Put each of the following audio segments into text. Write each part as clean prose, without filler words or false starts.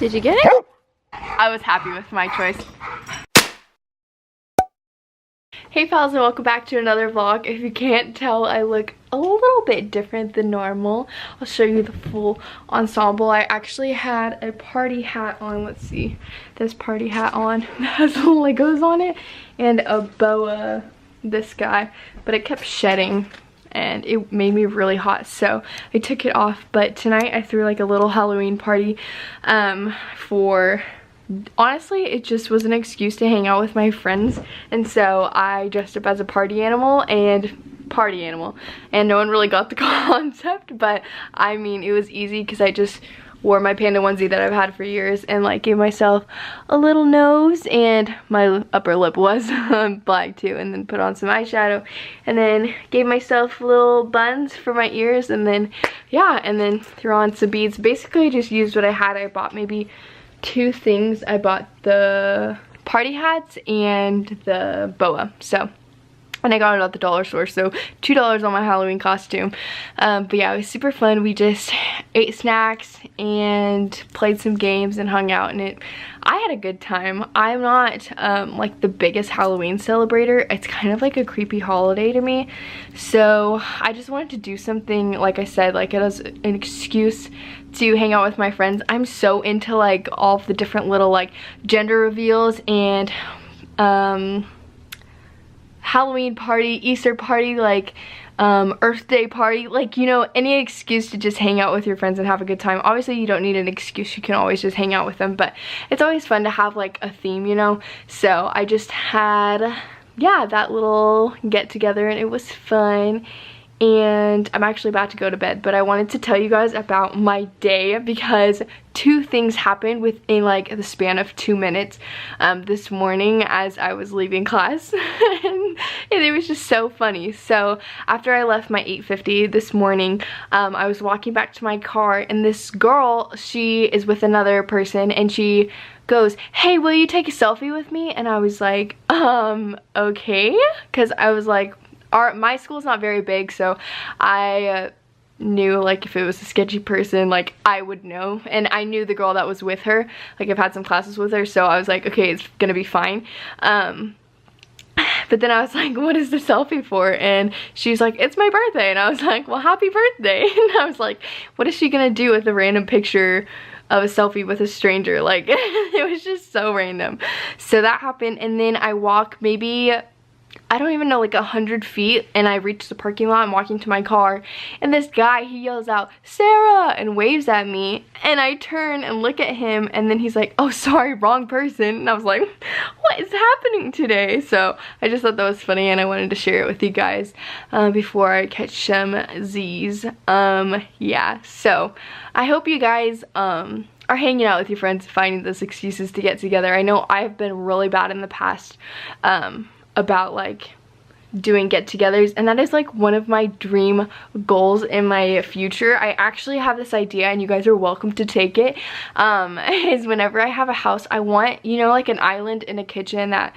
Did you get it? I was happy with my choice. Hey pals, and welcome back to another vlog. If you can't tell, I look a little bit different than normal. I'll show you the full ensemble. I actually had a party hat on. Let's see, this party hat on that has little Legos on it and a boa, this guy, but it kept shedding and it made me really hot, so I took it off. But tonight I threw like a little Halloween party honestly, it just was an excuse to hang out with my friends, and so I dressed up as a party animal, and no one really got the concept, but I mean, it was easy because I just wore my panda onesie that I've had for years and like gave myself a little nose, and my upper lip was black too, and then put on some eyeshadow, and then gave myself little buns for my ears, and then yeah, and then threw on some beads. Basically I just used what I had. I bought maybe 2 things. I bought the party hats and the boa, and I got it at the dollar store, so $2 on my Halloween costume. But yeah, it was super fun. We just ate snacks and played some games and hung out, and I had a good time. I'm not like the biggest Halloween celebrator. It's kind of like a creepy holiday to me, so I just wanted to do something, like I said, like it was an excuse to hang out with my friends. I'm so into like all of the different little like gender reveals and Halloween party, Easter party, like Earth Day party, like, you know, any excuse to just hang out with your friends and have a good time. Obviously you don't need an excuse, you can always just hang out with them, but it's always fun to have like a theme, you know. So I just had, yeah, that little get together, and it was fun. And I'm actually about to go to bed, but I wanted to tell you guys about my day because 2 things happened within like the span of 2 minutes this morning as I was leaving class. and it was just so funny. So after I left my 8:50 this morning, I was walking back to my car, and this girl, she is with another person, and she goes, "Hey, will you take a selfie with me?" And I was like, okay, because I was like, my school's not very big, so I knew like if it was a sketchy person, like I would know, and I knew the girl that was with her, like I've had some classes with her, so I was like, okay, it's gonna be fine. But then I was like, what is the selfie for? And she's like, it's my birthday. And I was like, well, happy birthday. And I was like, what is she gonna do with a random picture of a selfie with a stranger? Like it was just so random. So that happened, and then I walk maybe, I don't even know, like 100 feet, and I reached the parking lot. I'm walking to my car, and this guy, he yells out, "Sarah," and waves at me, and I turn and look at him, and then he's like, "Oh, sorry, wrong person." And I was like, what is happening today? So I just thought that was funny, and I wanted to share it with you guys before I catch some Z's. Yeah, so I hope you guys are hanging out with your friends, finding those excuses to get together. I know I've been really bad in the past about like doing get-togethers, and that is like one of my dream goals in my future. I actually have this idea, and you guys are welcome to take it, is whenever I have a house, I want, you know, like an island in a kitchen, that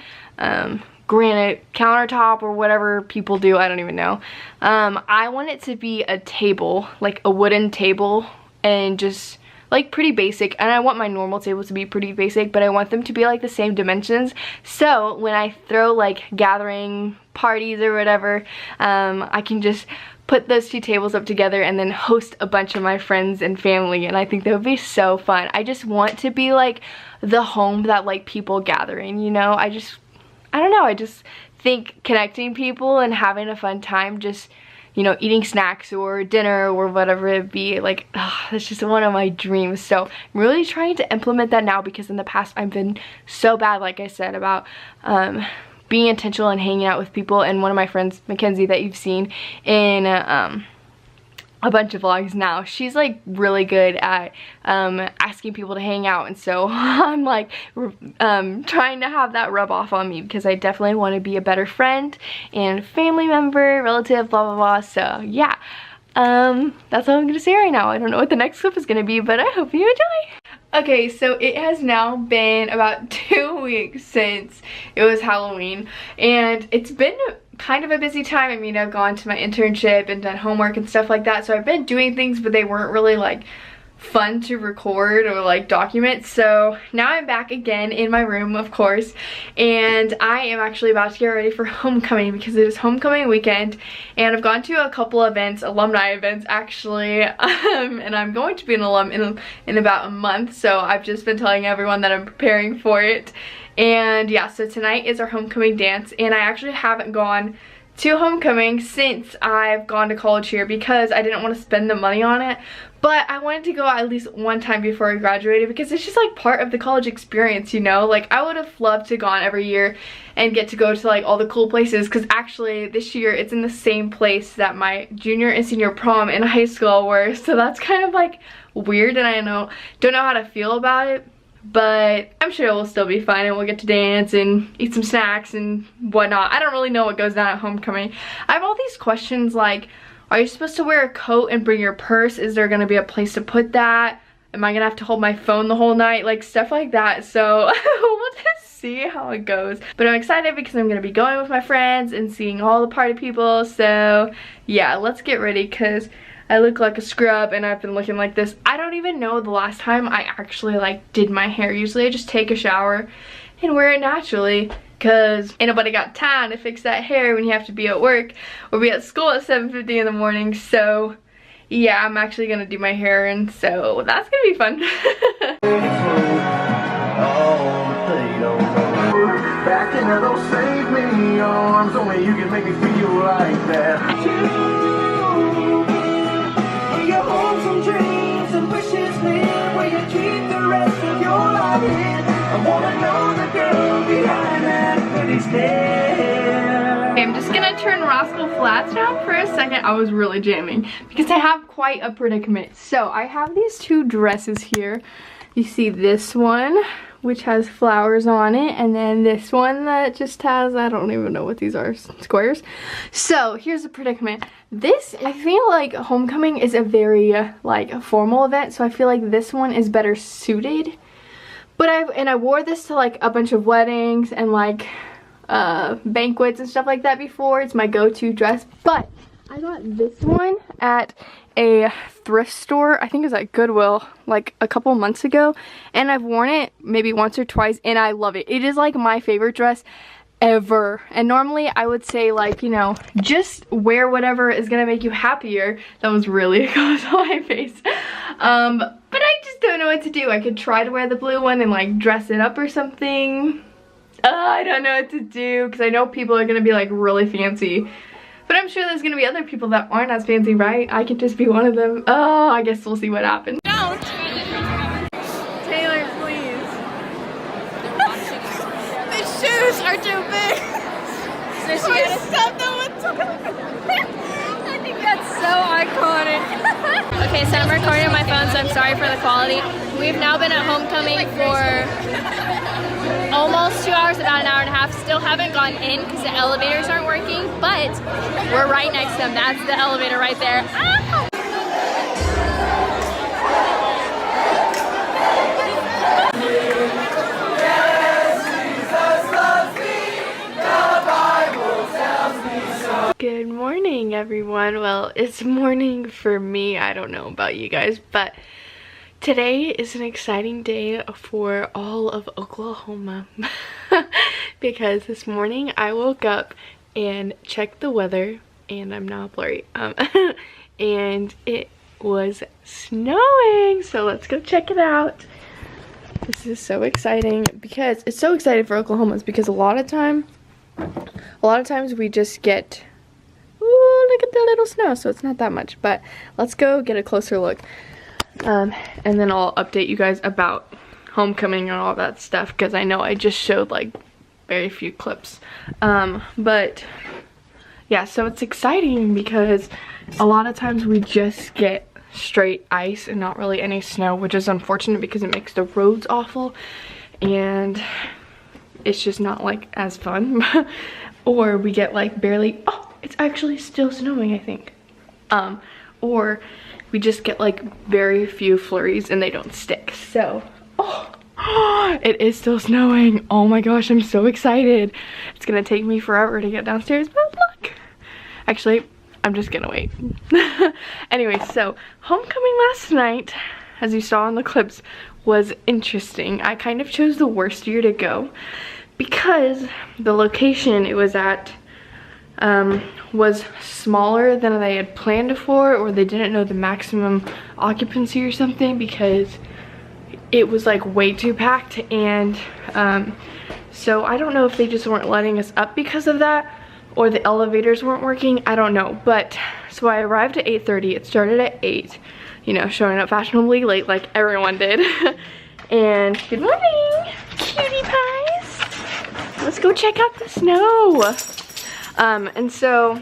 granite countertop or whatever people do, I don't even know. I want it to be a table, like a wooden table, and just like pretty basic, and I want my normal tables to be pretty basic, but I want them to be like the same dimensions, so when I throw like gathering parties or whatever, I can just put those 2 tables up together and then host a bunch of my friends and family, and I think that would be so fun. I just want to be like the home that like people gather in, you know. I don't know, I just think connecting people and having a fun time, just, you know, eating snacks or dinner or whatever it be, like, that's just one of my dreams. So I'm really trying to implement that now, because in the past I've been so bad, like I said, about being intentional and hanging out with people. And one of my friends, Mackenzie, that you've seen in a bunch of vlogs now, she's like really good at asking people to hang out, and so I'm like trying to have that rub off on me, because I definitely want to be a better friend and family member, relative, blah blah blah. So yeah, that's all I'm gonna say right now. I don't know what the next clip is gonna be, but I hope you enjoy. Okay, so it has now been about 2 weeks since it was Halloween, and it's been kind of a busy time. I mean, I've gone to my internship and done homework and stuff like that, so I've been doing things, but they weren't really like fun to record or like document. So now I'm back again in my room, of course, and I am actually about to get ready for homecoming because it is homecoming weekend, and I've gone to a couple events, alumni events actually, and I'm going to be an alum in about a month, so I've just been telling everyone that I'm preparing for it. And yeah, so tonight is our homecoming dance, and I actually haven't gone to homecoming since I've gone to college here because I didn't want to spend the money on it, but I wanted to go at least one time before I graduated because it's just like part of the college experience, you know? Like I would have loved to gone every year and get to go to like all the cool places, because actually this year it's in the same place that my junior and senior prom in high school were, so that's kind of like weird, and I don't know how to feel about it. But I'm sure it will still be fun, and we'll get to dance and eat some snacks and whatnot. I don't really know what goes down at homecoming. I have all these questions like, are you supposed to wear a coat and bring your purse? Is there gonna be a place to put that? Am I gonna have to hold my phone the whole night? Like stuff like that. So we'll just see how it goes. But I'm excited because I'm gonna be going with my friends and seeing all the party people. So yeah, let's get ready because I look like a scrub and I've been looking like this. I don't even know the last time I actually like did my hair. Usually I just take a shower and wear it naturally because ain't nobody got time to fix that hair when you have to be at work or be at school at 7:50 in the morning. So yeah, I'm actually gonna do my hair, and so that's gonna be fun. Back in those save me arms, only you can make me feel like that. Some dreams and wishes live where you keep the rest of your life in. I wanna know the girl behind that pretty stare. Okay, I'm just gonna turn Rascal Flats down for a second. I was really jamming because I have quite a predicament. So I have these two dresses here. You see this one, which has flowers on it, and then this one that just has, I don't even know what these are, squares. So here's the predicament. This, I feel like homecoming is a very like formal event, so I feel like this one is better suited. But I wore this to like a bunch of weddings and like banquets and stuff like that before. It's my go-to dress. But I got this one at a thrift store, I think it was at Goodwill, like a couple months ago, and I've worn it maybe once or twice and I love it. It is like my favorite dress ever. And normally I would say, like, you know, just wear whatever is gonna make you happier. That was really close on my face. But I just don't know what to do. I could try to wear the blue one and like dress it up or something. I don't know what to do because I know people are gonna be like really fancy. But I'm sure there's gonna be other people that aren't as fancy, right? I could just be one of them. Oh, I guess we'll see what happens. Don't! Taylor, please. The shoes are too big. So she had to stop them with I think that's so iconic. Okay, so I'm recording on my phone, so I'm sorry for the quality. We've now been at homecoming for almost 2 hours, about an hour and a half. Still haven't gone in because the elevators aren't working, but we're right next to them. That's the elevator right there. Ah! Good morning, everyone. Well, it's morning for me. I don't know about you guys, but today is an exciting day for all of Oklahoma because this morning I woke up and checked the weather, and I'm now blurry, and it was snowing, so let's go check it out. This is so exciting because it's so exciting for Oklahomans because a lot of times we just get, ooh, look at the little snow, so it's not that much, but let's go get a closer look. And then I'll update you guys about homecoming and all that stuff because I know I just showed like very few clips. But yeah, so it's exciting because a lot of times we just get straight ice and not really any snow, which is unfortunate because it makes the roads awful and it's just not like as fun. Or we get like barely, oh, it's actually still snowing, I think. Or we just get like very few flurries and they don't stick. So, oh, it is still snowing. Oh my gosh, I'm so excited. It's gonna take me forever to get downstairs, but look. Actually, I'm just gonna wait. Anyway, so homecoming last night as you saw in the clips, was interesting. I kind of chose the worst year to go because the location it was at was smaller than they had planned for, or they didn't know the maximum occupancy or something, because it was like way too packed. And so I don't know if they just weren't letting us up because of that, or the elevators weren't working, I don't know. But so I arrived at 8:30. It started at 8, you know, showing up fashionably late like everyone did. And good morning, cutie pies. Let's go check out the snow. And so,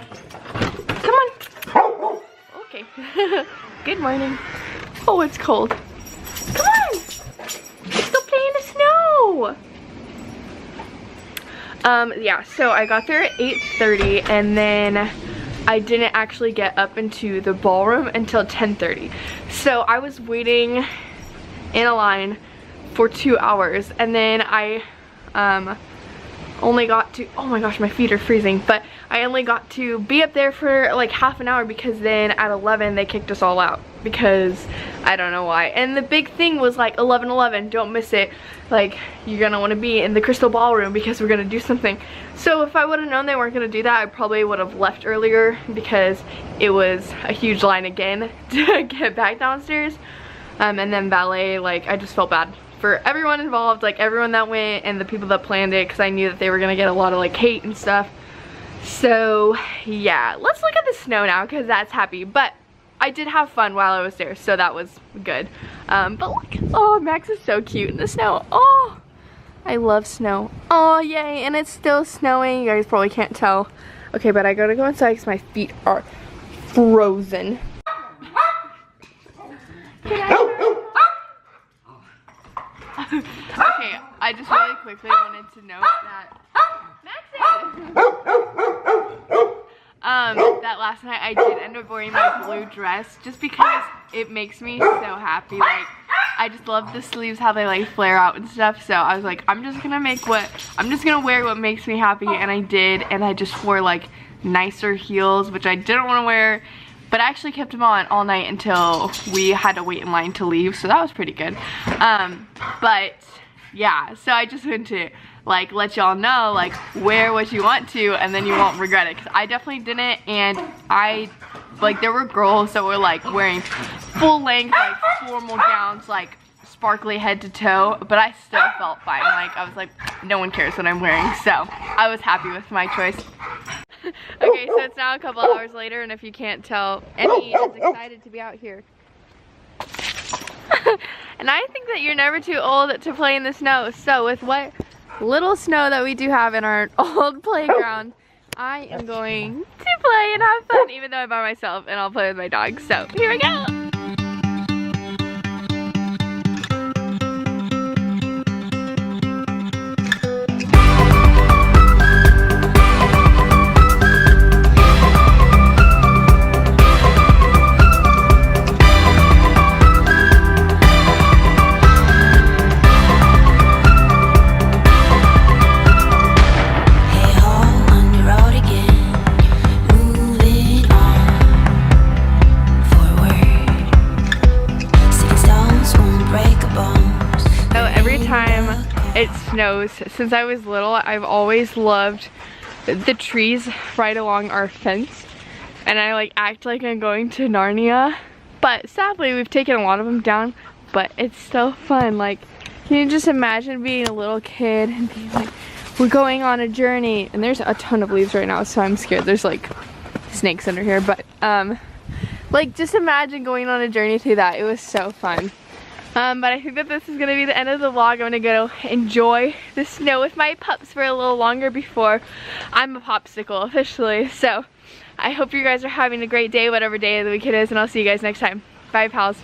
come on. Okay. Good morning. Oh, it's cold. Come on. Let's go play in the snow. Yeah, so I got there at 8:30, and then I didn't actually get up into the ballroom until 10:30. So I was waiting in a line for 2 hours, and then I only got to, oh my gosh, my feet are freezing, but I only got to be up there for like half an hour, because then at 11 they kicked us all out, because I don't know why. And the big thing was like 11:11, don't miss it, like you're gonna want to be in the crystal ballroom because we're gonna do something. So if I would have known they weren't gonna do that, I probably would have left earlier, because it was a huge line again to get back downstairs. And then ballet, like I just felt bad for everyone involved, like everyone that went and the people that planned it, because I knew that they were gonna get a lot of like hate and stuff. So yeah, let's look at the snow now, because that's happy. But I did have fun while I was there, so that was good. But look, oh, Max is so cute in the snow. Oh, I love snow. Oh, yay, and it's still snowing. You guys probably can't tell. Okay, but I gotta go inside because my feet are frozen. Okay, I just really quickly wanted to note that that last night I did end up wearing my blue dress, just because it makes me so happy. Like, I just love the sleeves, how they like flare out and stuff. So I was like, I'm just gonna wear what makes me happy, and I did. And I just wore like nicer heels, which I didn't want to wear, but I actually kept them on all night until we had to wait in line to leave, so that was pretty good. But yeah, so I just wanted to like let y'all know, like, wear what you want to, and then you won't regret it, because I definitely didn't. And I, like, there were girls that were like wearing full length, like formal gowns, like sparkly head to toe, but I still felt fine. Like, I was like, no one cares what I'm wearing, so I was happy with my choice. Okay, so it's now a couple hours later, and if you can't tell, Emmy is excited to be out here. And I think that you're never too old to play in the snow. So with what little snow that we do have in our old playground, I am going to play and have fun, even though I'm by myself, and I'll play with my dog. So here we go. It snows. Since I was little, I've always loved the trees right along our fence, and I like act like I'm going to Narnia, but sadly we've taken a lot of them down, but it's still fun. Like, can you just imagine being a little kid and being like, we're going on a journey, and there's a ton of leaves right now, so I'm scared there's like snakes under here, but like, just imagine going on a journey through that. It was so fun. But I think that this is going to be the end of the vlog. I'm going to go enjoy the snow with my pups for a little longer before I'm a popsicle officially. So I hope you guys are having a great day, whatever day of the week it is, and I'll see you guys next time. Bye, pals.